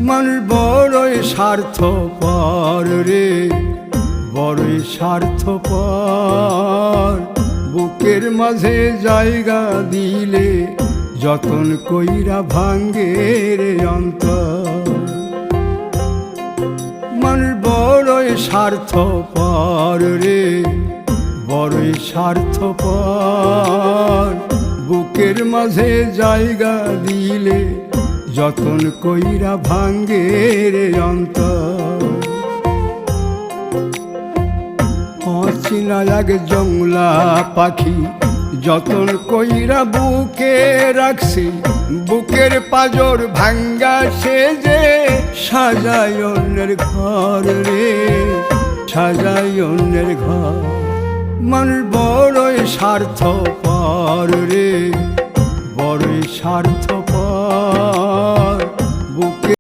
মানুষ বড়ই স্বার্থপর রে, বড়ই স্বার্থপর। বুকের মাঝে জায়গা দিলে যতন কইরা ভাঙ্গে রে অন্তর। মানুষ বড়ই স্বার্থপর রে, বড়ই স্বার্থপর। বুকের মাঝে জায়গা দিলে যতন কইরা ভাঙ্গে রে অন্তর। অচিনা এক জংলা পাখি যতন কইরা বুকে রাখছি, বুকের পাজর ভাঙ্গা সে যে সাজায় অন্যের ঘর রে, সাজায় অন্যের ঘর। মানুষ বড়ই স্বার্থপর রে, বড়ই স্বার্থপর।